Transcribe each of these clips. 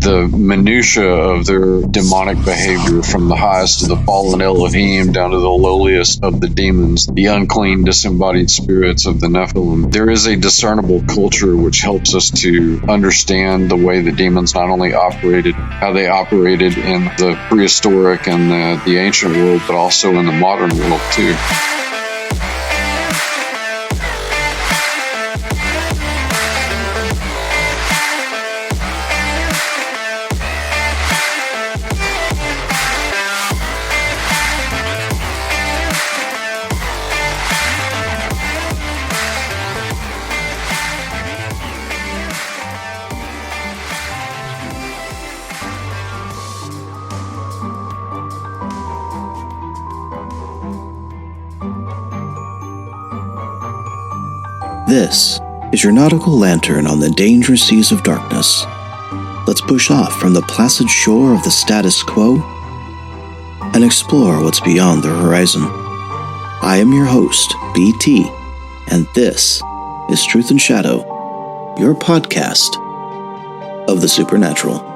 the minutiae of their demonic behavior, from the highest of the fallen Elohim down to the lowliest of the demons, the unclean disembodied spirits of the Nephilim. There is a discernible culture which helps us to understand the way the demons not only operated, how they operated in the prehistoric and the ancient world, but also in the modern world too. This is your nautical lantern on the dangerous seas of darkness. Let's push off from the placid shore of the status quo and explore what's beyond the horizon. I am your host, BT, and this is Truth and Shadow, your podcast of the supernatural.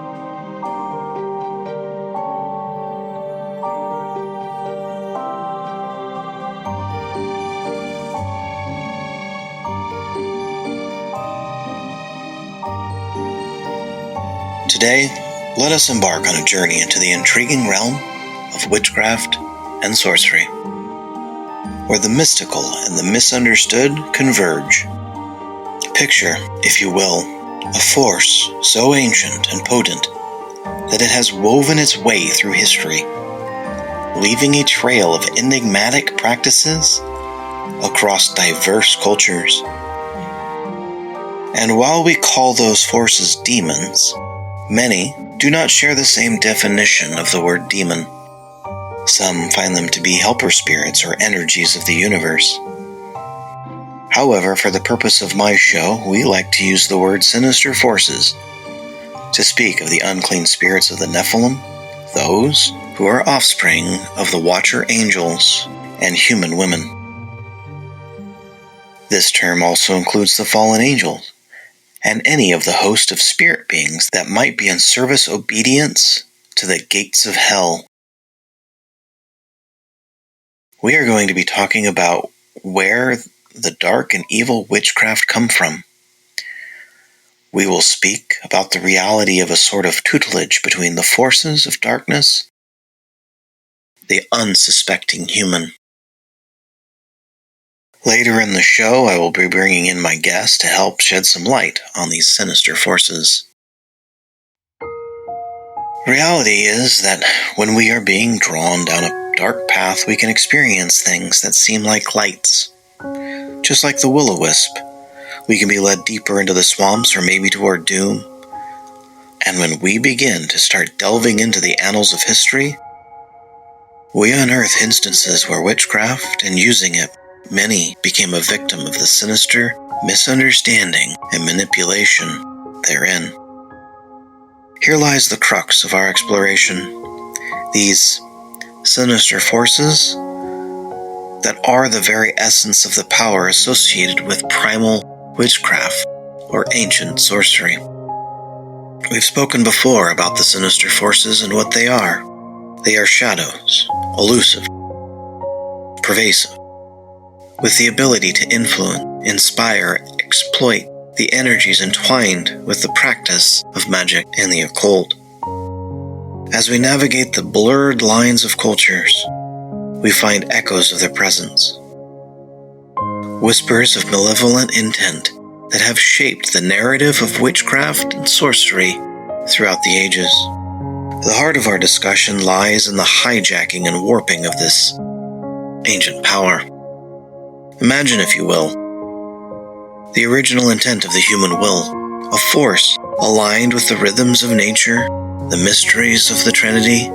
Today, let us embark on a journey into the intriguing realm of witchcraft and sorcery, where the mystical and the misunderstood converge. Picture, if you will, a force so ancient and potent that it has woven its way through history, leaving a trail of enigmatic practices across diverse cultures. And while we call those forces demons, many do not share the same definition of the word demon. Some find them to be helper spirits or energies of the universe. However, for the purpose of my show, we like to use the word sinister forces to speak of the unclean spirits of the Nephilim, those who are offspring of the Watcher angels and human women. This term also includes the fallen angels, and any of the host of spirit beings that might be in service obedience to the gates of hell. We are going to be talking about where the dark and evil witchcraft come from. We will speak about the reality of a sort of tutelage between the forces of darkness, the unsuspecting human. Later in the show, I will be bringing in my guest to help shed some light on these sinister forces. Reality is that when we are being drawn down a dark path, we can experience things that seem like lights. Just like the will-o-wisp, we can be led deeper into the swamps or maybe to our doom. And when we begin to start delving into the annals of history, we unearth instances where witchcraft, and using it, many became a victim of the sinister misunderstanding and manipulation therein. Here lies the crux of our exploration. These sinister forces that are the very essence of the power associated with primal witchcraft or ancient sorcery. We've spoken before about the sinister forces and what they are. They are shadows, elusive, pervasive, with the ability to influence, inspire, exploit the energies entwined with the practice of magic and the occult. As we navigate the blurred lines of cultures, we find echoes of their presence, whispers of malevolent intent that have shaped the narrative of witchcraft and sorcery throughout the ages. The heart of our discussion lies in the hijacking and warping of this ancient power. Imagine, if you will, the original intent of the human will, a force aligned with the rhythms of nature, the mysteries of the Trinity,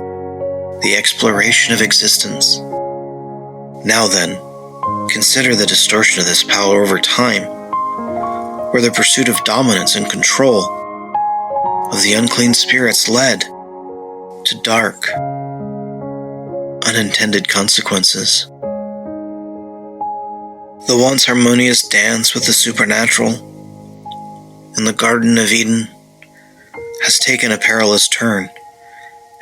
the exploration of existence. Now then, consider the distortion of this power over time, where the pursuit of dominance and control of the unclean spirits led to dark, unintended consequences. The once harmonious dance with the supernatural in the Garden of Eden has taken a perilous turn,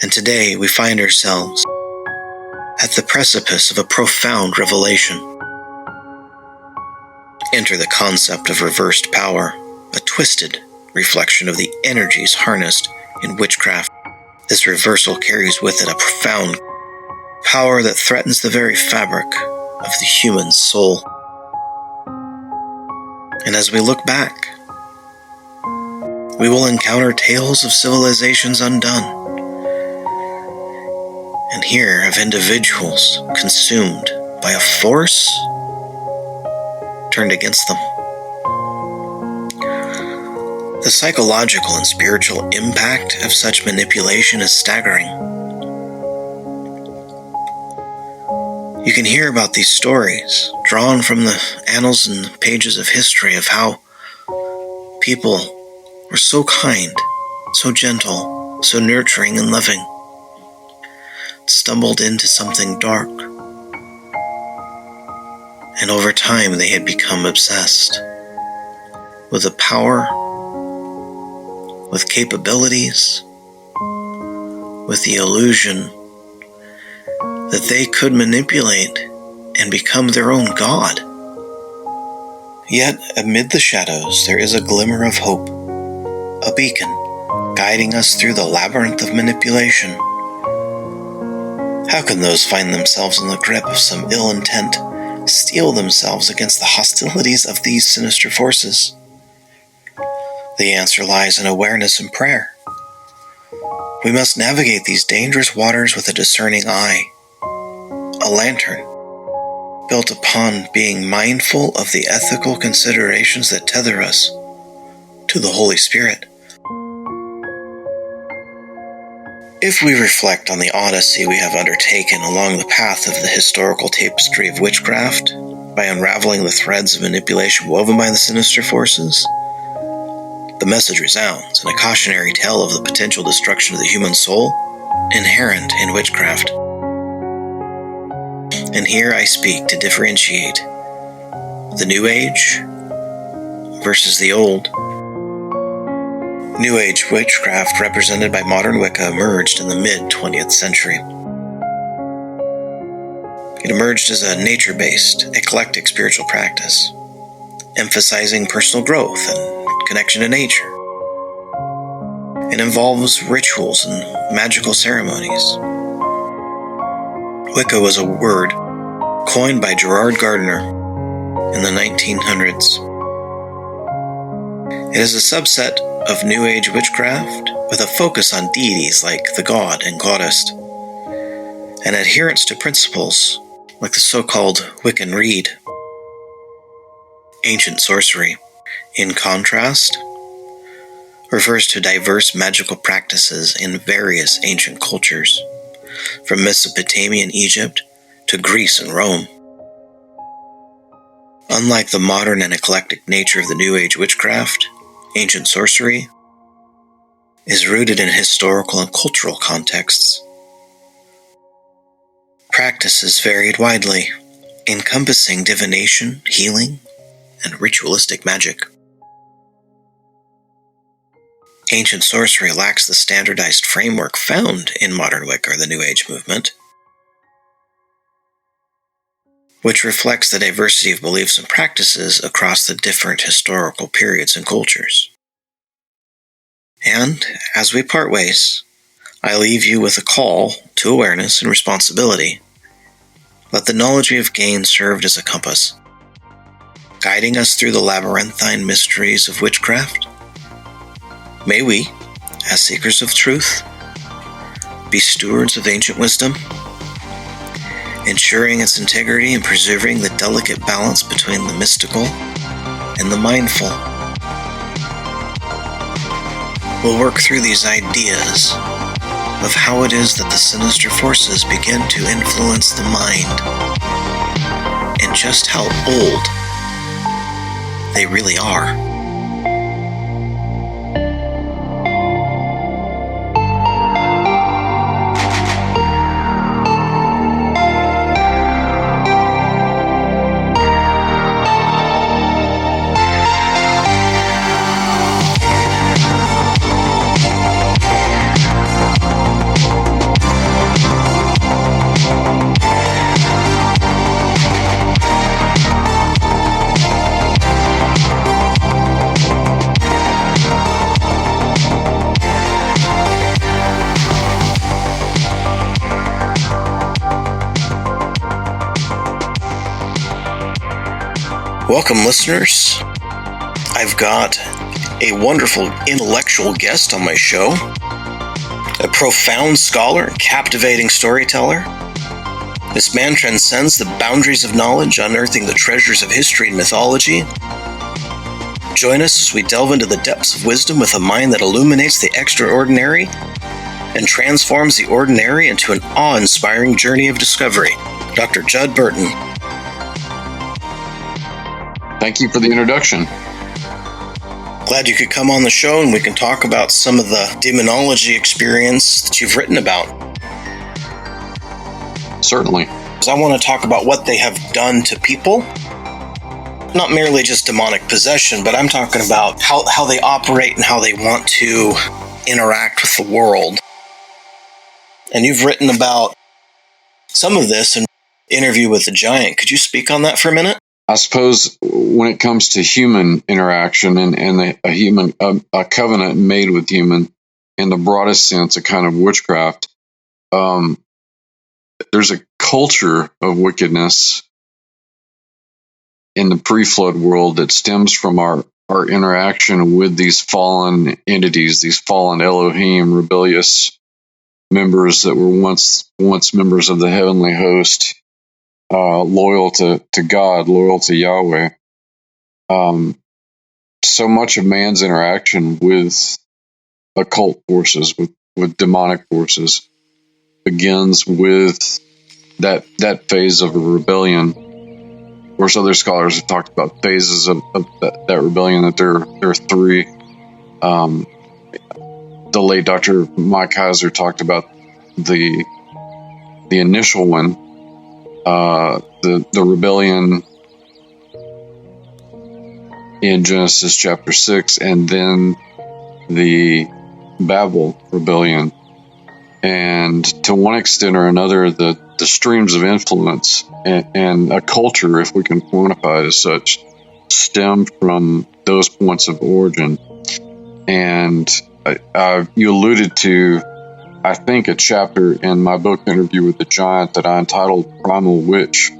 and today we find ourselves at the precipice of a profound revelation. Enter the concept of reversed power, a twisted reflection of the energies harnessed in witchcraft. This reversal carries with it a profound power that threatens the very fabric of the human soul. And as we look back, we will encounter tales of civilizations undone, and hear of individuals consumed by a force turned against them. The psychological and spiritual impact of such manipulation is staggering. You can hear about these stories drawn from the annals and pages of history of how people were so kind, so gentle, so nurturing and loving, stumbled into something dark, and over time they had become obsessed with the power, with capabilities, with the illusion that they could manipulate and become their own god. Yet, amid the shadows, there is a glimmer of hope, a beacon guiding us through the labyrinth of manipulation. How can those find themselves in the grip of some ill intent steel themselves against the hostilities of these sinister forces? The answer lies in awareness and prayer. We must navigate these dangerous waters with a discerning eye, a lantern built upon being mindful of the ethical considerations that tether us to the Holy Spirit. If we reflect on the odyssey we have undertaken along the path of the historical tapestry of witchcraft, by unraveling the threads of manipulation woven by the sinister forces, the message resounds in a cautionary tale of the potential destruction of the human soul inherent in witchcraft. And here I speak to differentiate the New Age versus the Old. New Age witchcraft, represented by modern Wicca, emerged in the mid-20th century. It emerged as a nature-based, eclectic spiritual practice, emphasizing personal growth and connection to nature. It involves rituals and magical ceremonies. Wicca was a word coined by Gerard Gardner in the 1900s. It is a subset of New Age witchcraft with a focus on deities like the god and goddess, and adherence to principles like the so-called Wiccan Rede. Ancient sorcery, in contrast, refers to diverse magical practices in various ancient cultures, from Mesopotamian Egypt to Greece and Rome. Unlike the modern and eclectic nature of the New Age witchcraft, ancient sorcery is rooted in historical and cultural contexts. Practices varied widely, encompassing divination, healing, and ritualistic magic. Ancient sorcery lacks the standardized framework found in modern Wicca or the New Age movement, which reflects the diversity of beliefs and practices across the different historical periods and cultures. And, as we part ways, I leave you with a call to awareness and responsibility. Let the knowledge we have gained serve as a compass, guiding us through the labyrinthine mysteries of witchcraft. May we, as seekers of truth, be stewards of ancient wisdom, ensuring its integrity and preserving the delicate balance between the mystical and the mindful. We'll work through these ideas of how it is that the sinister forces begin to influence the mind, and just how old they really are. Welcome, listeners. I've got a wonderful intellectual guest on my show, a profound scholar and captivating storyteller. This man transcends the boundaries of knowledge, unearthing the treasures of history and mythology. Join us as we delve into the depths of wisdom with a mind that illuminates the extraordinary and transforms the ordinary into an awe-inspiring journey of discovery. Dr. Judd Burton. Thank you for the introduction. Glad you could come on the show and we can talk about some of the demonology experience that you've written about. Certainly. I want to talk about what they have done to people. Not merely just demonic possession, but I'm talking about how they operate and how they want to interact with the world. And you've written about some of this in Interview with the Giant. Could you speak on that for a minute? I suppose when it comes to human interaction and a covenant made with human, in the broadest sense, a kind of witchcraft, there's a culture of wickedness in the pre-flood world that stems from our interaction with these fallen entities, these fallen Elohim, rebellious members that were once members of the heavenly host, loyal to God, loyal to Yahweh. So much of man's interaction with occult forces, with demonic forces, begins with that phase of a rebellion. Of course, other scholars have talked about phases of that rebellion, that there are three. The late Dr. Mike Heiser talked about the initial one, the rebellion in Genesis chapter 6, and then the Babel rebellion. And to one extent or another, the streams of influence and a culture, if we can quantify it as such, stem from those points of origin. And you alluded to, I think, a chapter in my book, Interview with the Giant, that I entitled Primal Witch.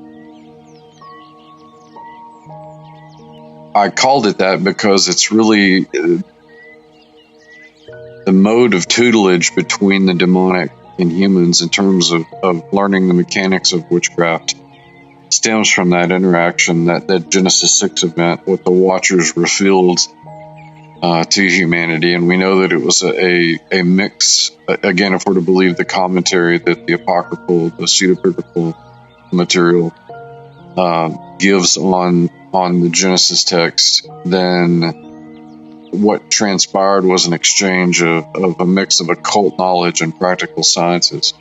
I called it that because it's really the mode of tutelage between the demonic and humans in terms of learning the mechanics of witchcraft stems from that interaction, that Genesis 6 event with the Watchers revealed to humanity. And we know that it was a mix, again, if we're to believe the commentary that the apocryphal, the pseudepigraphal material gives on the Genesis text, then what transpired was an exchange of a mix of occult knowledge and practical sciences.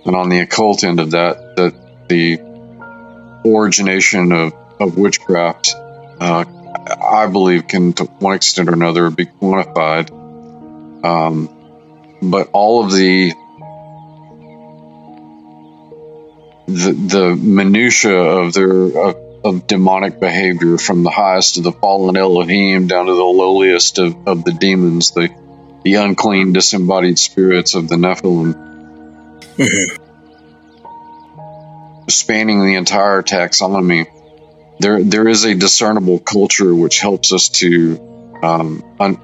And on the occult end of that, the origination of witchcraft, I believe, can to one extent or another be quantified. But all of the minutiae of demonic behavior, from the highest of the fallen Elohim down to the lowliest of the demons, the unclean disembodied spirits of the Nephilim, spanning the entire taxonomy, there is a discernible culture which helps us to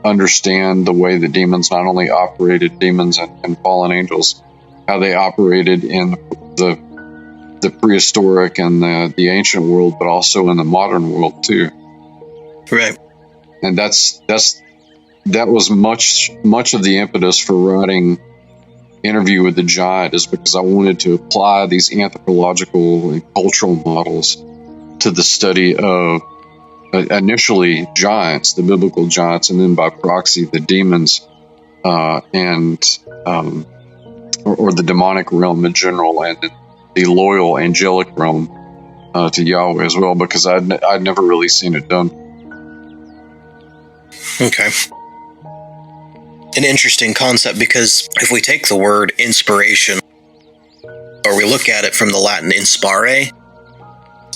understand the way that demons not only operated, demons and fallen angels, how they operated in the prehistoric and the ancient world, but also in the modern world too. Right. And that was much of the impetus for writing Interview with the Giant, is because I wanted to apply these anthropological and cultural models to the study of initially giants, the biblical giants, and then by proxy the demons or the demonic realm in general, and the loyal angelic realm to Yahweh as well, because I'd never really seen it done. Okay. An interesting concept, because if we take the word inspiration, or we look at it from the Latin inspire,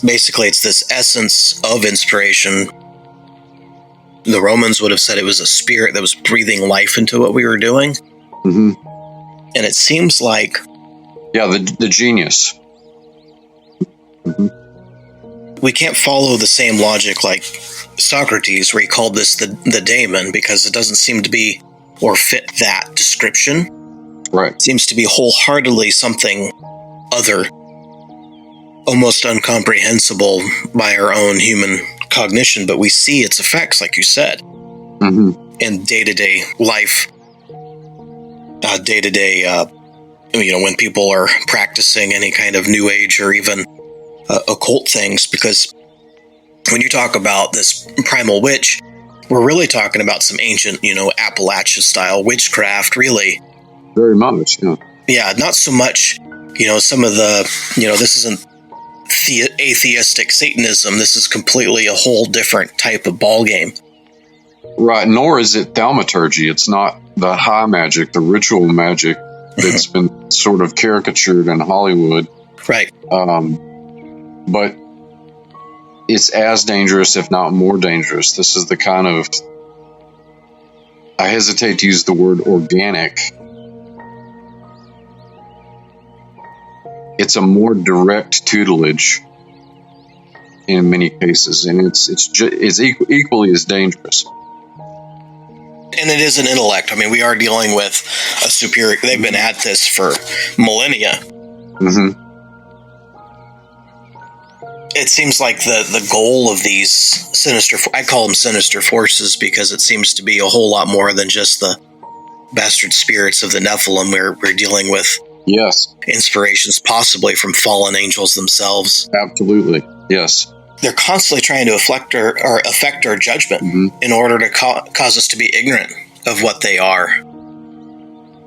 basically it's this essence of inspiration. The Romans would have said it was a spirit that was breathing life into what we were doing. Mm-hmm. And it seems like... Yeah, the genius. Mm-hmm. we can't follow the same logic like Socrates, where he called this the daemon, because it doesn't seem to be or fit that description. Right. It seems to be wholeheartedly something other, almost incomprehensible by our own human cognition, but we see its effects, like you said, in day-to-day life, when people are practicing any kind of New Age or even occult things, because when you talk about this primal witch, we're really talking about some ancient, Appalachia-style witchcraft, really. Very much, yeah. Yeah, not so much, some of the, this isn't atheistic Satanism. This is completely a whole different type of ballgame. Right, nor is it thaumaturgy. It's not the high magic, the ritual magic that's been sort of caricatured in Hollywood. Right. But it's as dangerous, if not more dangerous. This is the kind of, I hesitate to use the word organic. It's a more direct tutelage in many cases, and it's equally as dangerous. And it is an intellect. I mean, we are dealing with a superior. They've been at this for millennia. Mm-hmm. It seems like the goal of these sinister, I call them sinister forces, because it seems to be a whole lot more than just the bastard spirits of the Nephilim. We're dealing with inspirations possibly from fallen angels themselves. Absolutely, yes. They're constantly trying to affect our judgment in order to cause us to be ignorant of what they are.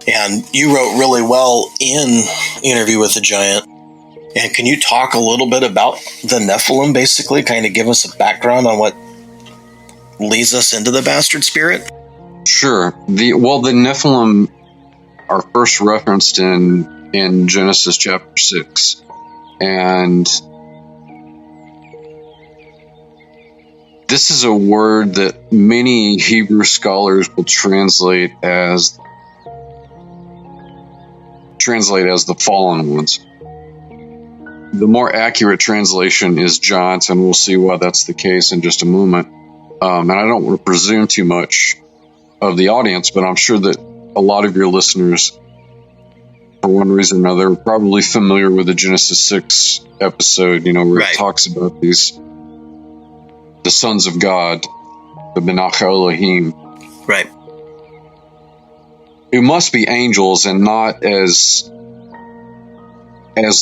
And you wrote really well in Interview with the Giant. And can you talk a little bit about the Nephilim, basically? Kind of give us a background on what leads us into the bastard spirit? Sure. The Nephilim are first referenced in Genesis chapter 6. And this is a word that many Hebrew scholars will translate as the fallen ones. The more accurate translation is giants, and we'll see why that's the case in just a moment. And I don't want to presume too much of the audience, but I'm sure that a lot of your listeners, for one reason or another, are probably familiar with the Genesis 6 episode, where it talks about the sons of God, the Benach Elohim. Right. Who must be angels, and not as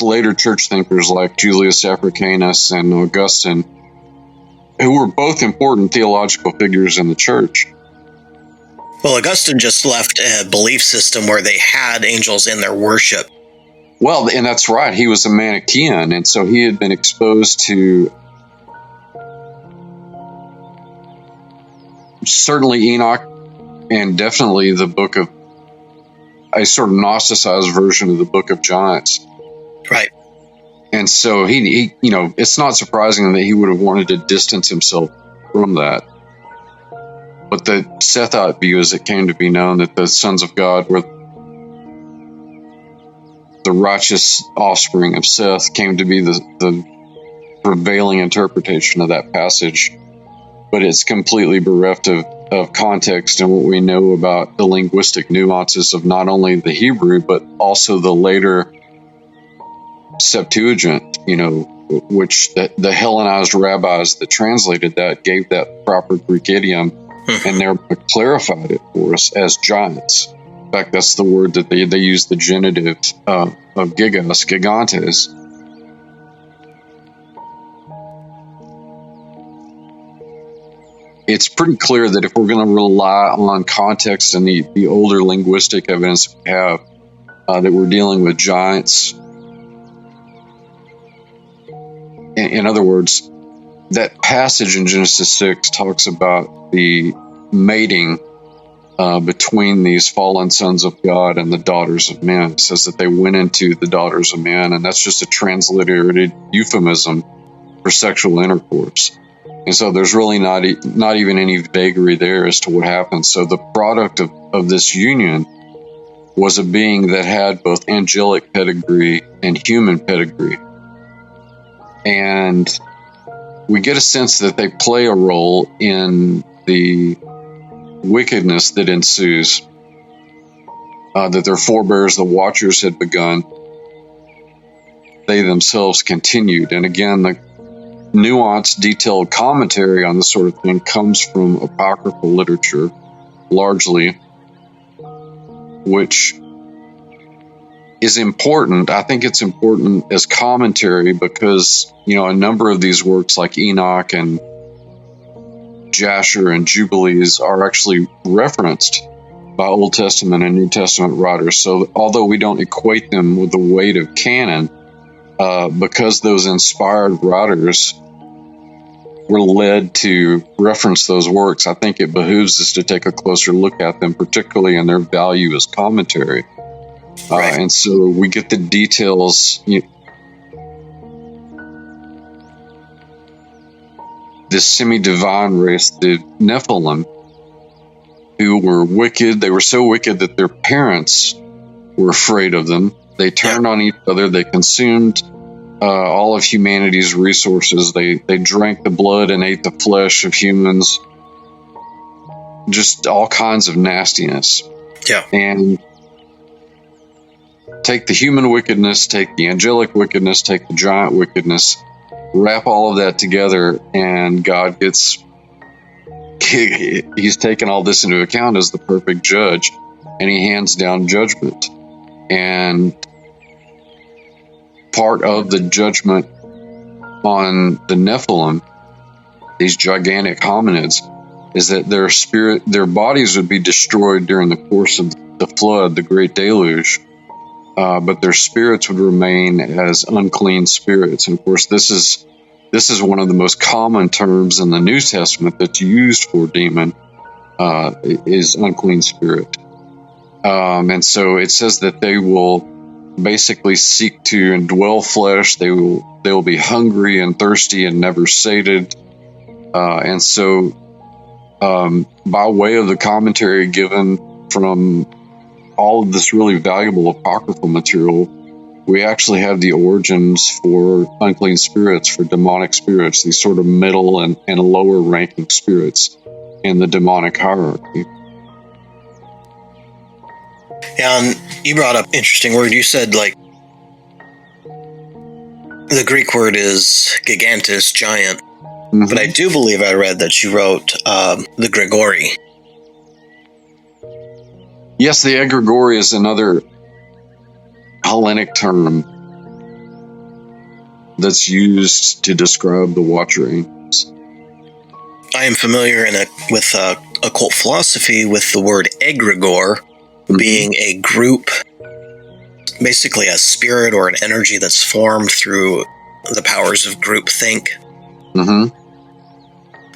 later church thinkers like Julius Africanus and Augustine, who were both important theological figures in the church. Well, Augustine just left a belief system where they had angels in their worship. Well, and that's right. He was a Manichaean, and so he had been exposed to certainly Enoch, and definitely the book of a sort of Gnosticized version of the Book of Giants. Right. And so he it's not surprising that he would have wanted to distance himself from that. But the Sethite view, as it came to be known, that the sons of God were the righteous offspring of Seth, came to be the prevailing interpretation of that passage. But it's completely bereft of context and what we know about the linguistic nuances of not only the Hebrew, but also the later Septuagint, which the Hellenized rabbis that translated that gave that proper Greek idiom and thereby clarified it for us as giants. In fact, that's the word that they use the genitive of gigantes. It's pretty clear that if we're going to rely on context and the older linguistic evidence we have, that we're dealing with giants. In other words, that passage in Genesis 6 talks about the mating between these fallen sons of God and the daughters of men. It says that they went into the daughters of men, and that's just a transliterated euphemism for sexual intercourse. And so there's really not even any vagary there as to what happened. So the product of this union was a being that had both angelic pedigree and human pedigree. And we get a sense that they play a role in the wickedness that ensues, that their forebears, the Watchers, had begun. They themselves continued. And again, the nuanced, detailed commentary on this sort of thing comes from apocryphal literature, largely, which is important. I think it's important as commentary because, a number of these works like Enoch and Jasher and Jubilees are actually referenced by Old Testament and New Testament writers. So although we don't equate them with the weight of canon, because those inspired writers were led to reference those works, I think it behooves us to take a closer look at them, particularly in their value as commentary. Right. And so we get the details. This semi-divine race, the Nephilim, who were wicked. They were so wicked that their parents were afraid of them. They turned on each other. They consumed all of humanity's resources. They drank the blood and ate the flesh of humans. Just all kinds of nastiness. Yeah. And take the human wickedness, take the angelic wickedness, take the giant wickedness, wrap all of that together, and God he's taken all this into account as the perfect judge, and he hands down judgment. And part of the judgment on the Nephilim, these gigantic hominids, is that their bodies would be destroyed during the course of the flood, the great deluge, but their spirits would remain as unclean spirits. And of course, this is one of the most common terms in the New Testament that's used for demon, is unclean spirit. And so it says that they will basically seek to indwell flesh. They will be hungry and thirsty and never sated. And so, by way of the commentary given from all of this really valuable apocryphal material, we actually have the origins for unclean spirits, for demonic spirits, these sort of middle and lower ranking spirits in the demonic hierarchy. Yeah, and you brought up an interesting word. You said, the Greek word is gigantus, giant. Mm-hmm. But I do believe I read that you wrote the Grigori. Yes, the egregore is another Hellenic term that's used to describe the Watcher angels. I am familiar with occult philosophy with the word egregore being a group, basically a spirit or an energy that's formed through the powers of groupthink. Mm-hmm.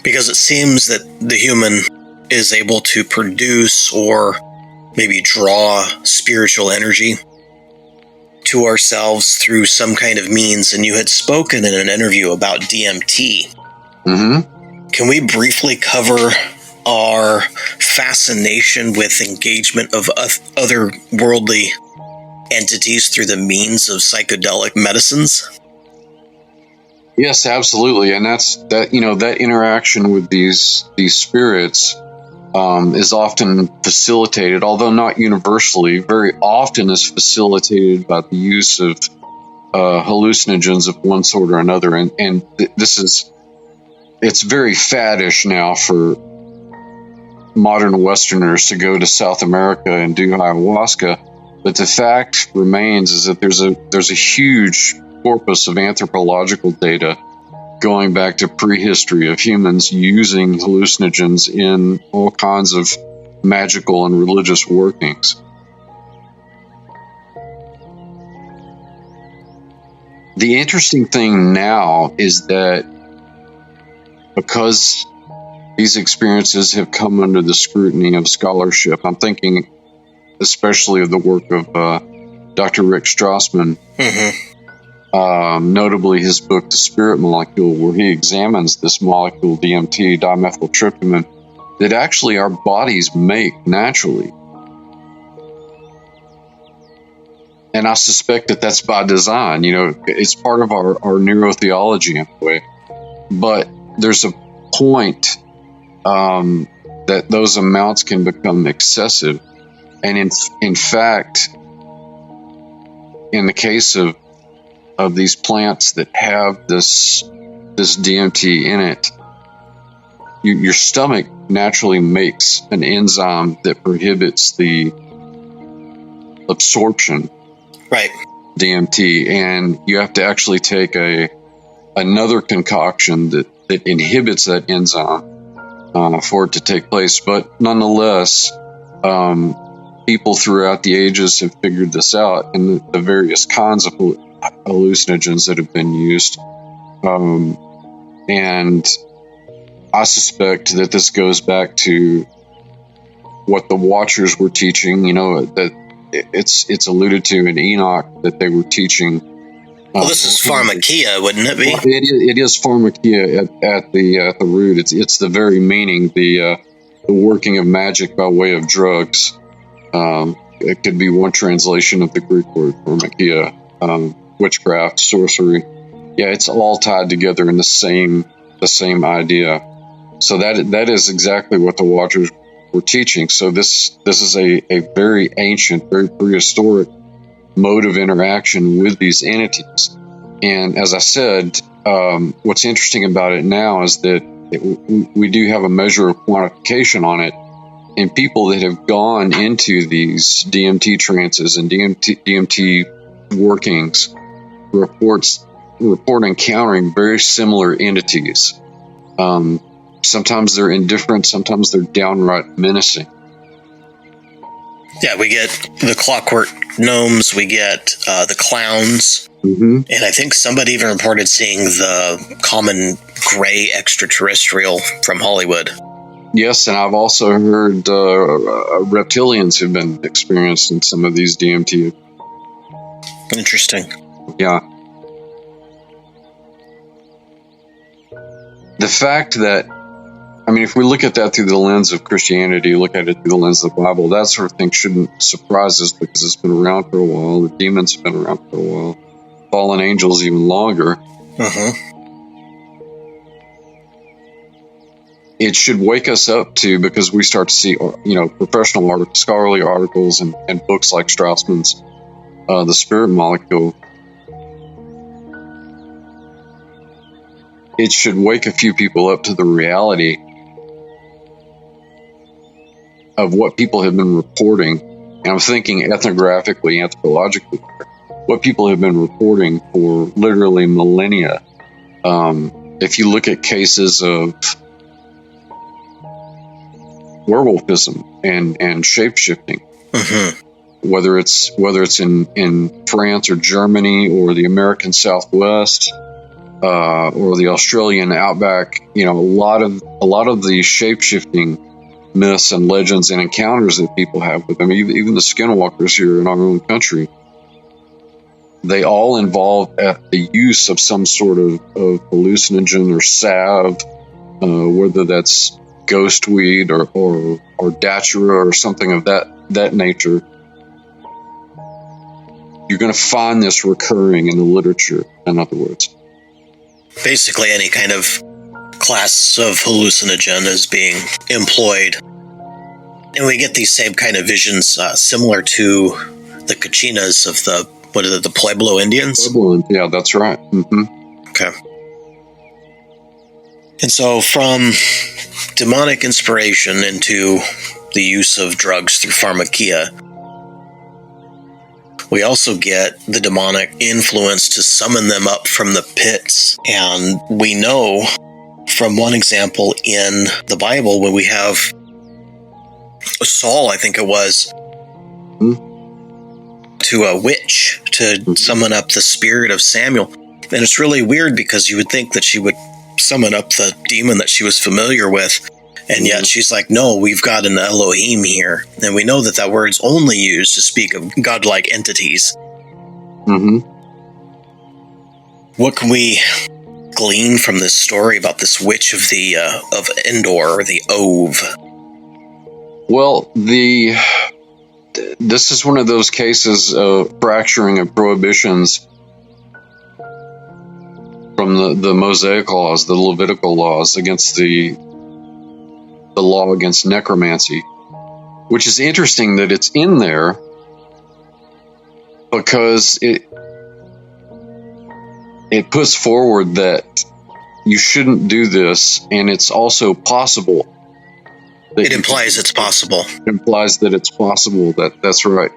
Because it seems that the human is able to produce or maybe draw spiritual energy to ourselves through some kind of means. And you had spoken in an interview about DMT. Mm-hmm. Can we briefly cover our fascination with engagement of other worldly entities through the means of psychedelic medicines? Yes, absolutely. And that interaction with these spirits is often facilitated, although not universally, very often is facilitated by the use of hallucinogens of one sort or another. And it's very faddish now for modern Westerners to go to South America and do ayahuasca. But the fact remains is that there's a huge corpus of anthropological data going back to prehistory of humans using hallucinogens in all kinds of magical and religious workings. The interesting thing now is that because these experiences have come under the scrutiny of scholarship, I'm thinking especially of the work of Dr. Rick Strassman, notably his book, The Spirit Molecule, where he examines this molecule, DMT, dimethyltryptamine, that actually our bodies make naturally. And I suspect that that's by design. It's part of our neurotheology in a way. but there's a point that those amounts can become excessive. And in fact, in the case of these plants that have this DMT in it, your stomach naturally makes an enzyme that prohibits the absorption, right, DMT, and you have to actually take another concoction that inhibits that enzyme for it to take place. But nonetheless, people throughout the ages have figured this out, and the various kinds of hallucinogens that have been used. And I suspect that this goes back to what the Watchers were teaching, that it's alluded to in Enoch that they were teaching. Well, this is pharmakia, wouldn't it be? Well, it is pharmakia at the root. It's the very meaning, the working of magic by way of drugs. It could be one translation of the Greek word pharmakia, witchcraft, sorcery. Yeah, it's all tied together in the same idea. So that is exactly what the Watchers were teaching. So this is a very ancient, very prehistoric mode of interaction with these entities. And as I said, what's interesting about it now is that we do have a measure of quantification on it, and people that have gone into these DMT trances and DMT workings report encountering very similar entities. Sometimes they're indifferent, sometimes they're downright menacing. Yeah, we get the clockwork gnomes, we get the clowns, and I think somebody even reported seeing the common gray extraterrestrial from Hollywood. Yes, and I've also heard reptilians have been experienced in some of these DMT. Interesting. Yeah. The fact that, if we look at that through the lens of Christianity, look at it through the lens of the Bible, that sort of thing shouldn't surprise us because it's been around for a while. The demons have been around for a while. Fallen angels even longer. It should wake us up too, because we start to see, professional scholarly articles and books like Straussman's The Spirit Molecule. It should wake a few people up to the reality of what people have been reporting. And I'm thinking ethnographically, anthropologically, what people have been reporting for literally millennia. If you look at cases of werewolfism and shape-shifting, whether it's in France or Germany or the American Southwest, or the Australian outback, a lot of the shape-shifting myths and legends and encounters that people have with them, even the skinwalkers here in our own country, they all involve the use of some sort of hallucinogen or salve, whether that's ghost weed or datura or something of that nature. You're going to find this recurring in the literature, in other words. Basically, any kind of class of hallucinogen is being employed. And we get these same kind of visions similar to the Kachinas of the Pueblo Indians? Pueblo, yeah, that's right. Okay. And so from demonic inspiration into the use of drugs through pharmakia, we also get the demonic influence to summon them up from the pits. And we know from one example in the Bible when we have Saul, I think it was, to a witch to summon up the spirit of Samuel. And it's really weird because you would think that she would summon up the demon that she was familiar with. And yet she's like, no, we've got an Elohim here. And we know that word's only used to speak of godlike entities. What can we glean from this story about this witch of the of Endor, or the Ove? Well, this is one of those cases of fracturing of prohibitions from from the Mosaic laws, the Levitical laws, against the law against necromancy, which is interesting that it's in there because it puts forward that you shouldn't do this, and it's also possible. It implies it's possible. It implies that it's possible. That's right.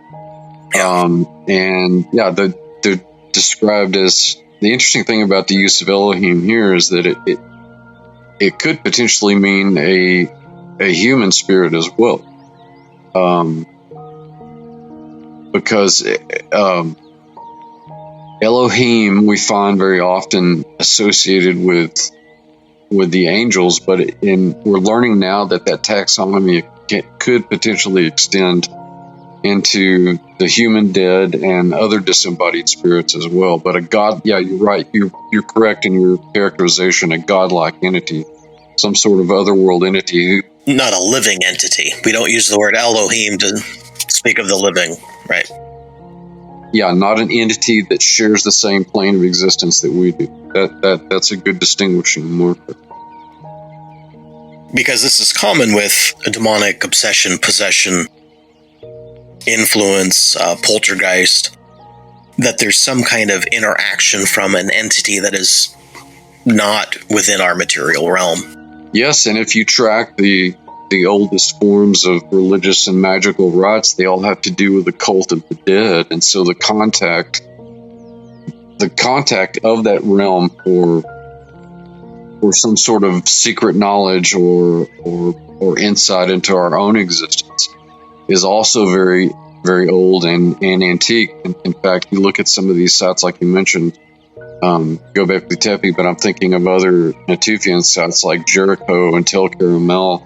Yeah. They're described as, the interesting thing about the use of Elohim here is that it could potentially mean a human spirit as well, because Elohim we find very often associated with the angels, but we're learning now that taxonomy could potentially extend into the human dead and other disembodied spirits as well. But a god, yeah, you're right. You're correct in your characterization. A godlike entity, some sort of otherworld entity. Not a living entity. We don't use the word Elohim to speak of the living, right? Yeah, not an entity that shares the same plane of existence that we do. That's a good distinguishing marker. Because this is common with a demonic obsession, possession, influence, poltergeist, that there's some kind of interaction from an entity that is not within our material realm. Yes, and if you track the oldest forms of religious and magical rites, they all have to do with the cult of the dead, and so the contact of that realm for some sort of secret knowledge or insight into our own existence is also very, very old and antique. In fact, you look at some of these sites, like you mentioned, Göbekli Tepe, but I'm thinking of other Natufian sites like Jericho and Tel Caramel.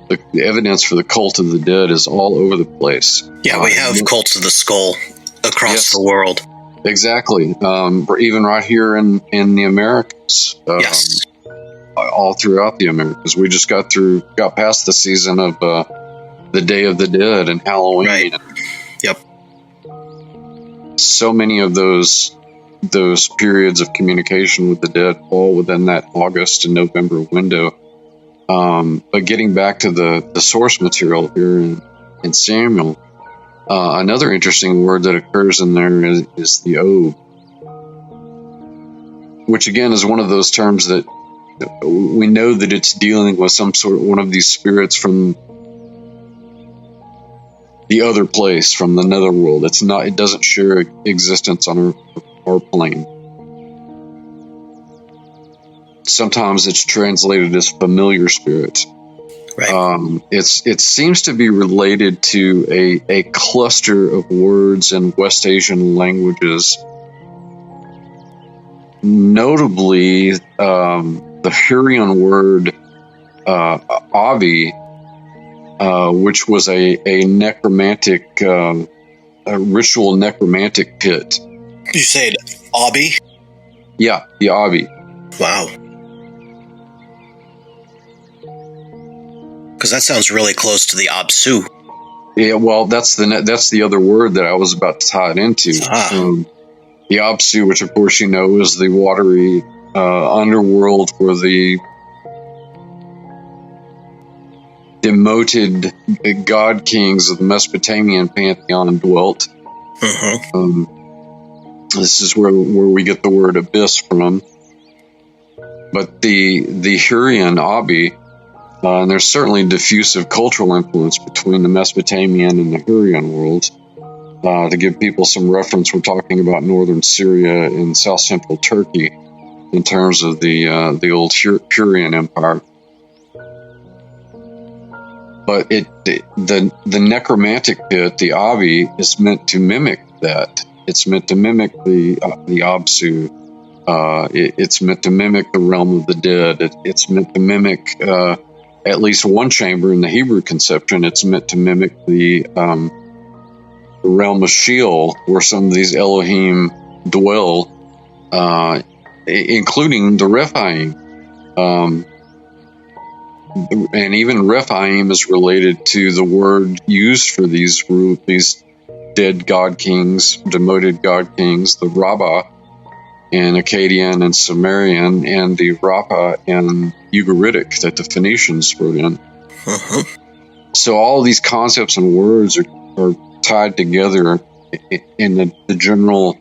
The evidence for the cult of the dead is all over the place. Yeah, we have cults of the skull across the world. Exactly. Even right here in the Americas. Yes. All throughout the Americas. We just got past the season of the Day of the Dead and Halloween. Right. Yep. So many of those periods of communication with the dead fall within that August and November window. But getting back to the source material here in Samuel, another interesting word that occurs in there is the Ob, which again is one of those terms that we know that it's dealing with one of these spirits from the other place, from the netherworld. It doesn't share existence on our plane. Sometimes it's translated as familiar spirit. Right. It seems to be related to a cluster of words in West Asian languages, notably the Hurrian word Abi, which was a necromantic, a ritual necromantic pit. You said Abi? Yeah, the Abi. Wow. Because that sounds really close to the Absu. Yeah, well, that's the other word that I was about to tie it into. The Absu, which of course you know is the watery underworld where the demoted god kings of the Mesopotamian pantheon dwelt. This is where we get the word abyss from. But the Hurrian Abi, and there's certainly diffusive cultural influence between the Mesopotamian and the Hurrian worlds. To give people some reference, we're talking about northern Syria and south central Turkey in terms of the old Hurrian Empire. But the necromantic pit, the Abi, is meant to mimic that. It's meant to mimic the Absu. It's meant to mimic the realm of the dead. It's meant to mimic at least one chamber in the Hebrew conception. It's meant to mimic the realm of Sheol, where some of these Elohim dwell, including the Rephaim. And even Rephaim is related to the word used for these dead god kings, demoted god kings, the Rabbah, and Akkadian and Sumerian and the Rapa and Ugaritic that the Phoenicians wrote in. Uh-huh. So all of these concepts and words are tied together in the general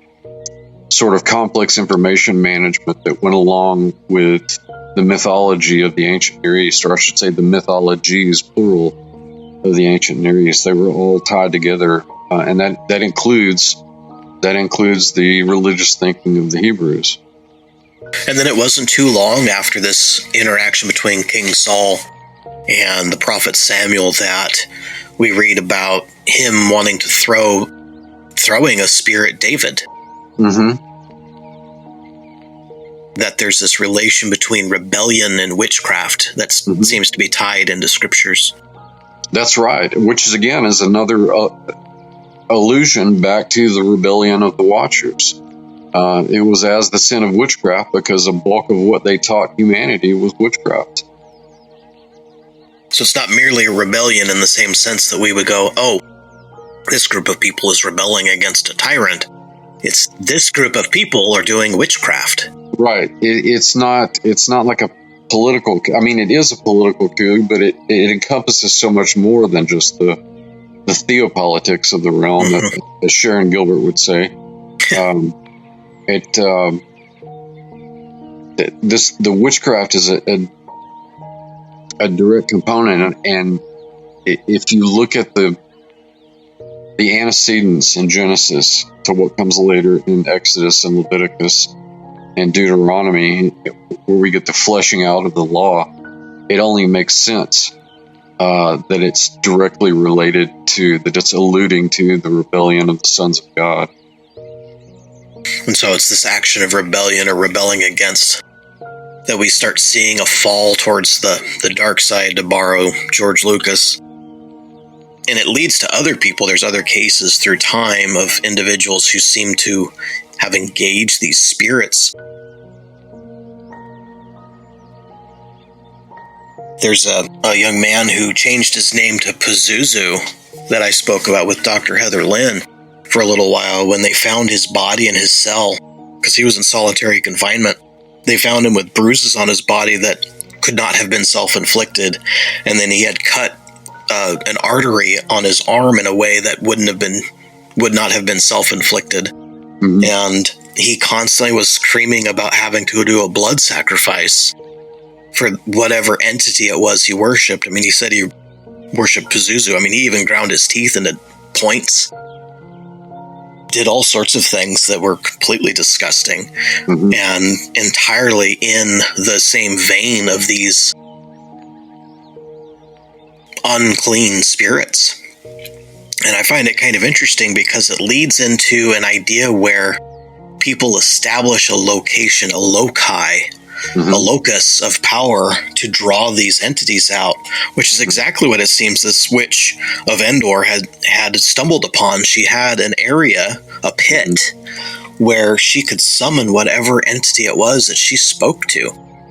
sort of complex information management that went along with the mythology of the ancient Near East, or I should say the mythologies, plural, of the ancient Near East. They were all tied together, and that includes the religious thinking of the Hebrews. And then it wasn't too long after this interaction between King Saul and the prophet Samuel that we read about him wanting to throwing a spear at David. Mm-hmm. That there's this relation between rebellion and witchcraft that seems to be tied into scriptures. That's right, which is another allusion back to the rebellion of the Watchers. It was as the sin of witchcraft because a bulk of what they taught humanity was witchcraft. So it's not merely a rebellion in the same sense that we would go, oh, this group of people is rebelling against a tyrant. It's this group of people are doing witchcraft. Right. It's not like a political, I mean, it is a political coup, but it encompasses so much more than just the theopolitics of the realm, as Sharon Gilbert would say. The witchcraft is a direct component, and if you look at the antecedents in Genesis to what comes later in Exodus and Leviticus and Deuteronomy, where we get the fleshing out of the law, it only makes sense that it's directly related to, that it's alluding to the rebellion of the sons of God. And so it's this action of rebellion or rebelling against that we start seeing a fall towards the dark side, to borrow George Lucas. And it leads to other people. There's other cases through time of individuals who seem to have engaged these spirits. There's a young man who changed his name to Pazuzu that I spoke about with Dr. Heather Lynn for a little while when they found his body in his cell, because he was in solitary confinement. They found him with bruises on his body that could not have been self-inflicted, and then he had cut an artery on his arm in a way that would not have been self-inflicted. Mm-hmm. And he constantly was screaming about having to do a blood sacrifice for whatever entity it was he worshipped. I mean, he said he worshipped Pazuzu. I mean, he even ground his teeth into points. Did all sorts of things that were completely disgusting, mm-hmm. and entirely in the same vein of these unclean spirits. And I find it kind of interesting because it leads into an idea where people establish a location, a loci, mm-hmm. a locus of power to draw these entities out, which is exactly what it seems this witch of Endor had stumbled upon. She had an area, a pit, mm-hmm. where she could summon whatever entity it was that she spoke to.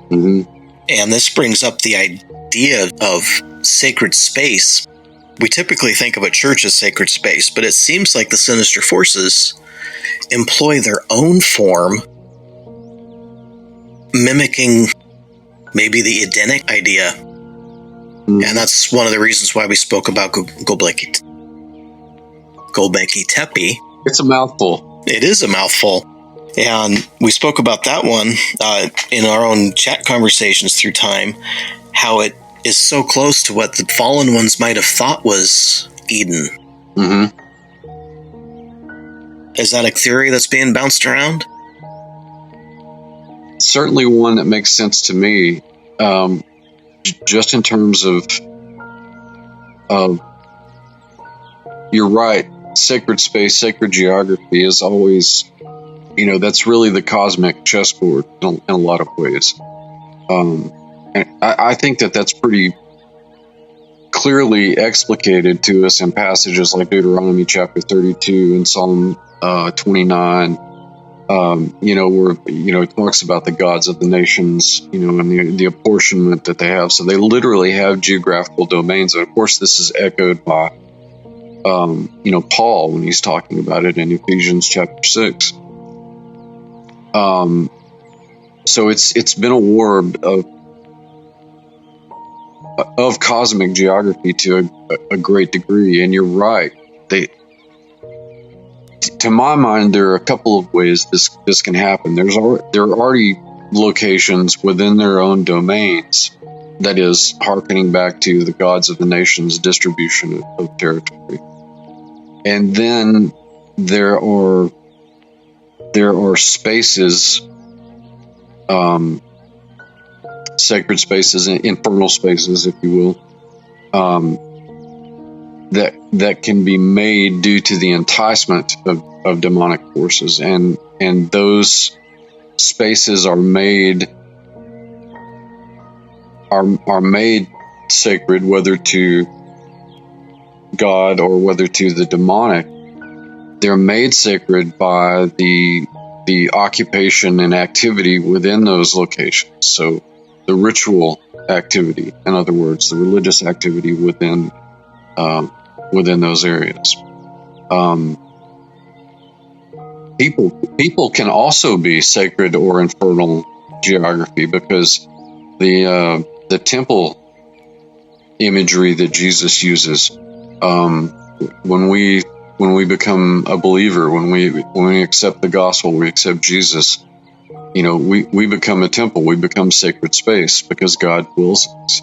Mm-hmm. And this brings up the idea of sacred space. We typically think of a church as sacred space, but it seems like the sinister forces employ their own form, mimicking maybe the Edenic idea. Mm. And that's one of the reasons why we spoke about Gobekli Tepe. It's a mouthful. It is a mouthful. And we spoke about that one in our own chat conversations through time, how it is so close to what the fallen ones might have thought was Eden. Mm-hmm. Is that a theory that's being bounced around? Certainly one that makes sense to me, just in terms of you're right, sacred space, sacred geography is always, that's really the cosmic chessboard in a lot of ways. And I think that that's pretty clearly explicated to us in passages like Deuteronomy chapter 32 and Psalm 29, where, it talks about the gods of the nations, and the apportionment that they have. So they literally have geographical domains. And of course, this is echoed by, Paul when he's talking about it in Ephesians chapter 6. So it's been a war of cosmic geography to a great degree. And you're right. To my mind, there are a couple of ways this can happen. There are already locations within their own domains, that is, hearkening back to the gods of the nations distribution of territory. And then there are spaces, sacred spaces, infernal spaces, if you will, that can be made due to the enticement of demonic forces, and those spaces are made sacred, whether to God or whether to the demonic. They're made sacred by the occupation and activity within those locations. So the ritual activity, in other words, the religious activity within those areas. People can also be sacred or infernal geography, because the temple imagery that Jesus uses, when we become a believer, when we accept the gospel, we accept Jesus, we become a temple, we become sacred space because God wills us.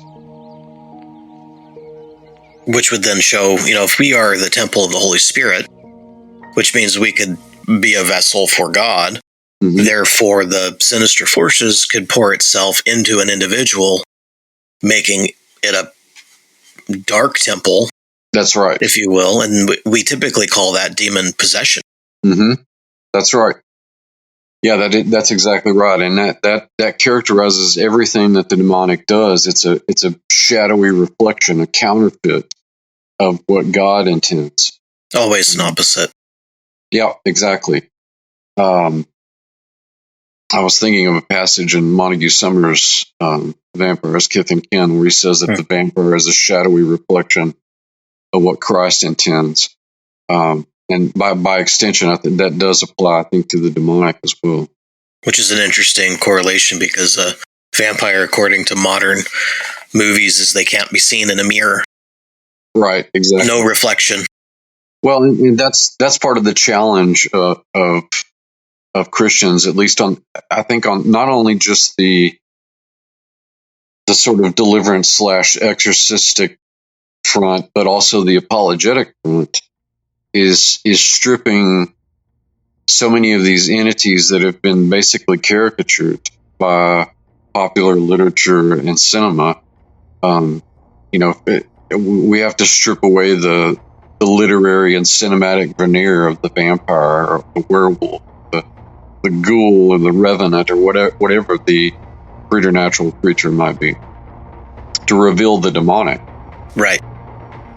Which would then show, if we are the temple of the Holy Spirit, which means we could be a vessel for God, therefore the sinister forces could pour itself into an individual, making it a dark temple. That's right. If you will. And we typically call that demon possession. That's right. Yeah, that's exactly right. And that characterizes everything that the demonic does. It's a shadowy reflection, a counterfeit of what God intends. Always an opposite. Yeah, exactly. I was thinking of a passage in Montague Summers' Vampires, Kith and Kin, where he says that the vampire is a shadowy reflection of what Christ intends. And by extension, I think that does apply, to the demonic as well. Which is an interesting correlation, because a vampire, according to modern movies, is they can't be seen in a mirror. Right, exactly. No reflection. Well, and that's part of the challenge of Christians, at least on not only just the sort of deliverance / exorcistic front, but also the apologetic front, is stripping so many of these entities that have been basically caricatured by popular literature and cinema. We have to strip away the literary and cinematic veneer of the vampire or the werewolf, the ghoul or the revenant, or whatever the preternatural creature might be, to reveal the demonic. Right.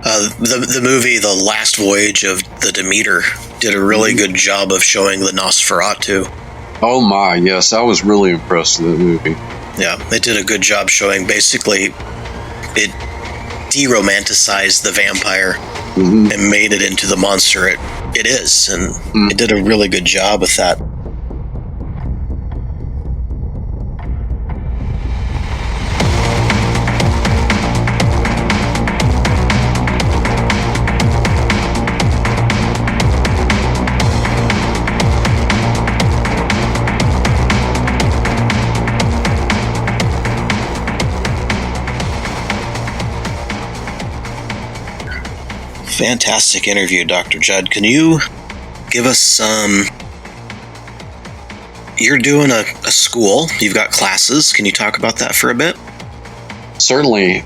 The movie The Last Voyage of the Demeter did a really good job of showing the Nosferatu. Oh my, yes, I was really impressed with that movie. Yeah, they did a good job showing, basically, it de-romanticized the vampire and made it into the monster it is, and it did a really good job with that. Fantastic interview, Dr. Judd. Can you give us some... You're doing a school. You've got classes. Can you talk about that for a bit? Certainly.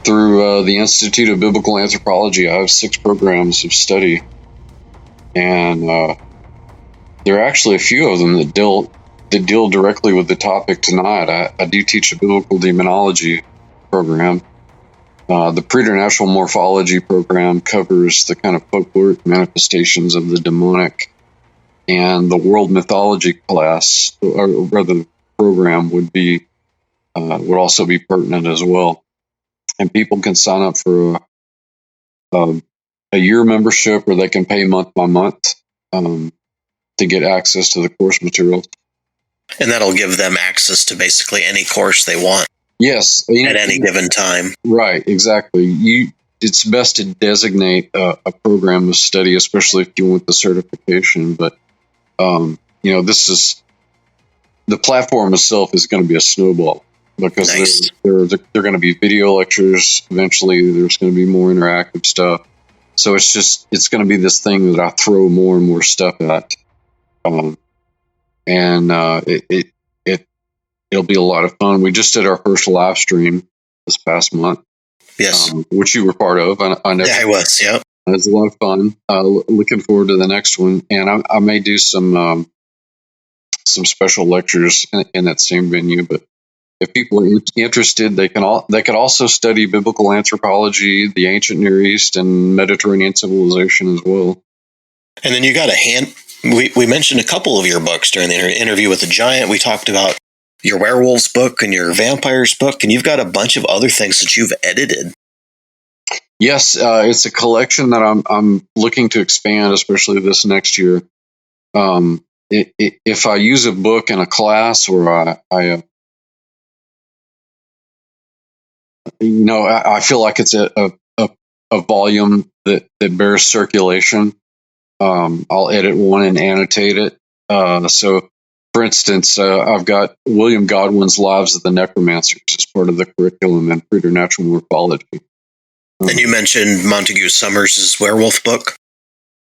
Through the Institute of Biblical Anthropology, I have 6 programs of study. And there are actually a few of them that deal directly with the topic tonight. I do teach a biblical demonology program. The preternatural morphology program covers the kind of folkloric manifestations of the demonic, and the world mythology class, or rather the program, would also be pertinent as well. And people can sign up for a year membership, or they can pay month by month. to get access to the course materials. And that'll give them access to basically any course they want. Yes. At any given time. Right, exactly. It's best to designate a program of study, especially if you want the certification. But, this is, the platform itself is going to be a snowball, because nice. there are going to be video lectures. Eventually, there's going to be more interactive stuff. So it's going to be this thing that I throw more and more stuff at. It'll be a lot of fun. We just did our first live stream this past month. Yes. Which you were part of. I know. Yeah, I was. Yep. It was a lot of fun. Looking forward to the next one. And I may do some special lectures in that same venue. But if people are interested, they could also study biblical anthropology, the ancient Near East, and Mediterranean civilization as well. And then you got we mentioned a couple of your books during the interview with the Giant. We talked about your werewolves book and your vampires book, and you've got a bunch of other things that you've edited. Yes, it's a collection that I'm looking to expand, especially this next year. If I use a book in a class, or I feel like it's a volume that bears circulation, I'll edit one and annotate it. So, for instance, I've got William Godwin's Lives of the Necromancers as part of the curriculum in preternatural morphology. And you mentioned Montague Summers' werewolf book?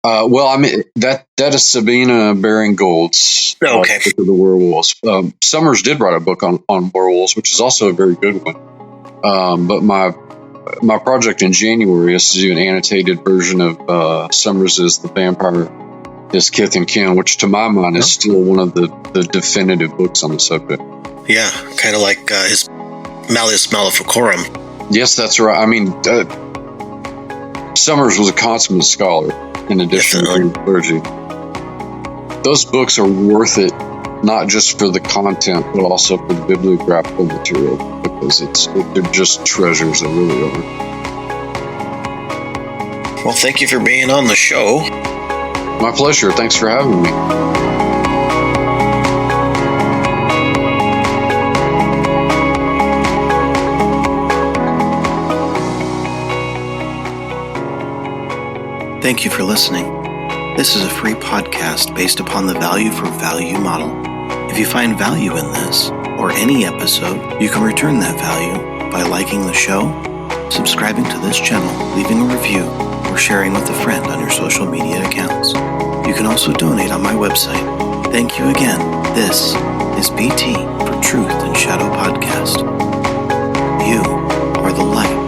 That is Sabina Baring-Gould's book of the werewolves. Summers did write a book on werewolves, which is also a very good one. But my project in January is to do an annotated version of Summers' The Vampire, His Kith and Kin, which to my mind is still one of the definitive books on the subject. Yeah, kind of like his Malleus Maleficarum. Yes, that's right. I mean, Summers was a consummate scholar in addition to clergy. Those books are worth it, not just for the content, but also for the bibliographical material, because they're just treasures, they really are. Well, thank you for being on the show. My pleasure. Thanks for having me. Thank you for listening. This is a free podcast based upon the value for value model. If you find value in this, or any episode, you can return that value by liking the show, subscribing to this channel, leaving a review, or sharing with a friend on your social media accounts. You can also donate on my website. Thank you again. This is BT for Truth and Shadow Podcast. You are the light.